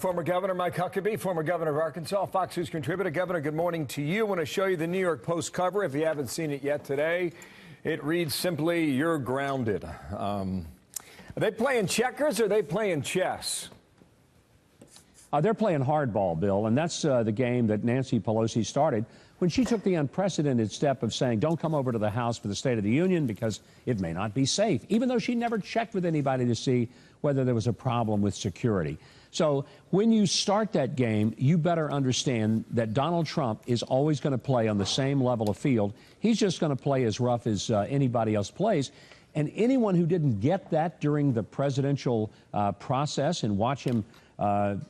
former Governor Mike Huckabee, former governor of Arkansas, Fox News contributor. Governor, good morning to you. I want to show you the New York Post cover if you haven't seen it yet today. It reads simply, "You're grounded." Are they playing checkers or are they playing chess? They're playing hardball, Bill, and that's the game that Nancy Pelosi started when she took the unprecedented step of saying, don't come over to the House for the State of the Union because it may not be safe, even though she never checked with anybody to see whether there was a problem with security. So when you start that game, you better understand that Donald Trump is always going to play on the same level of field. He's just going to play as rough as anybody else plays. And anyone who didn't get that during the presidential process and watch him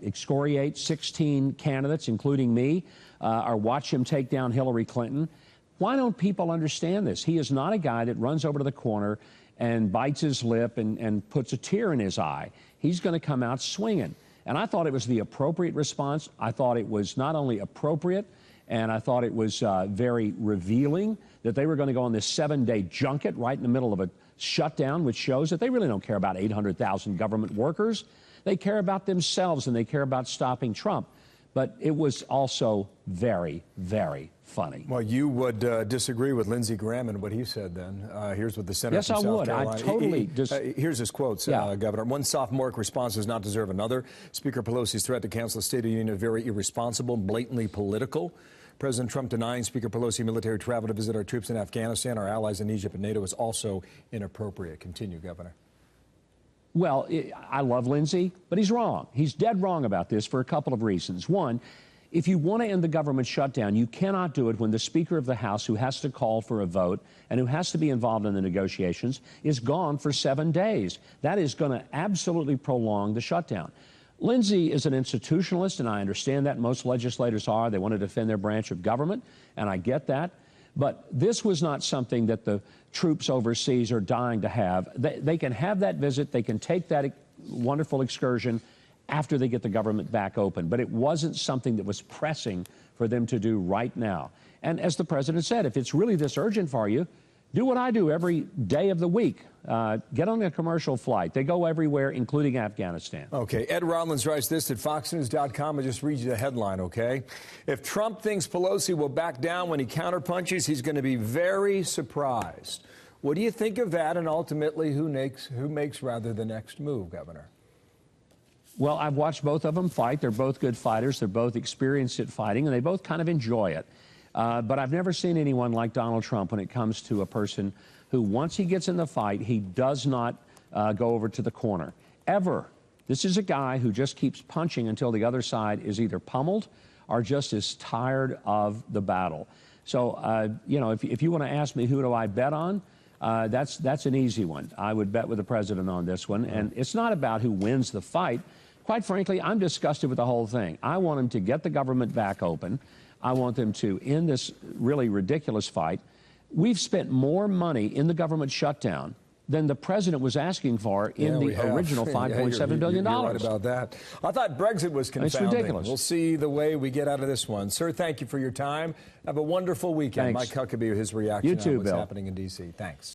excoriate 16 candidates, including me, or watch him take down Hillary Clinton, why don't people understand this? He is not a guy that runs over to the corner and bites his lip and puts a tear in his eye. He's going to come out swinging. And I thought it was the appropriate response. I thought it was not only appropriate, and I thought it was very revealing that they were going to go on this 7-day junket right in the middle of a shutdown, which shows that they really don't care about 800,000 government workers. They care about themselves, and they care about stopping Trump. But it was also very, very funny. Well, you would disagree with Lindsey Graham and what he said then. Here's what the senator from South Carolina. Yes, I would. I totally here's his quotes, Governor. One sophomoric response does not deserve another. Speaker Pelosi's threat to cancel the State of the Union is very irresponsible, blatantly political. President Trump denying Speaker Pelosi military travel to visit our troops in Afghanistan, our allies in Egypt and NATO is also inappropriate. Continue, Governor. Well, I love Lindsey, but he's wrong. He's dead wrong about this for a couple of reasons. One, if you want to end the government shutdown, you cannot do it when the Speaker of the House, who has to call for a vote and who has to be involved in the negotiations, is gone for 7 days. That is going to absolutely prolong the shutdown. Lindsey is an institutionalist, and I understand that. Most legislators are. They want to defend their branch of government, and I get that. But this was not something that the troops overseas are dying to have. They can have that visit. They can take that wonderful excursion after they get the government back open. But it wasn't something that was pressing for them to do right now. And as the president said, if it's really this urgent for you, do what I do every day of the week. Get on a commercial flight. They go everywhere, including Afghanistan. Okay. Ed Rollins writes this at foxnews.com. I'll just read you the headline, okay? If Trump thinks Pelosi will back down when he counterpunches, he's going to be very surprised. What do you think of that, and ultimately who makes rather the next move, Governor? Well, I've watched both of them fight. They're both good fighters. They're both experienced at fighting, and they both kind of enjoy it. But I've never seen anyone like Donald Trump when it comes to a person who, once he gets in the fight, he does not go over to the corner, ever. This is a guy who just keeps punching until the other side is either pummeled or just is tired of the battle. So, you know, if you want to ask me who do I bet on, that's an easy one. I would bet with the president on this one. And it's not about who wins the fight. Quite frankly, I'm disgusted with the whole thing. I want him to get the government back open. I want them to end this really ridiculous fight. We've spent more money in the government shutdown than the president was asking for in the original $5.7 billion. You're right about that. I thought Brexit was confounding. It's ridiculous. We'll see the way we get out of this one. Sir, thank you for your time. Have a wonderful weekend. Thanks. Mike Huckabee, his reaction you too, on what's Bill. happening in D.C. Thanks.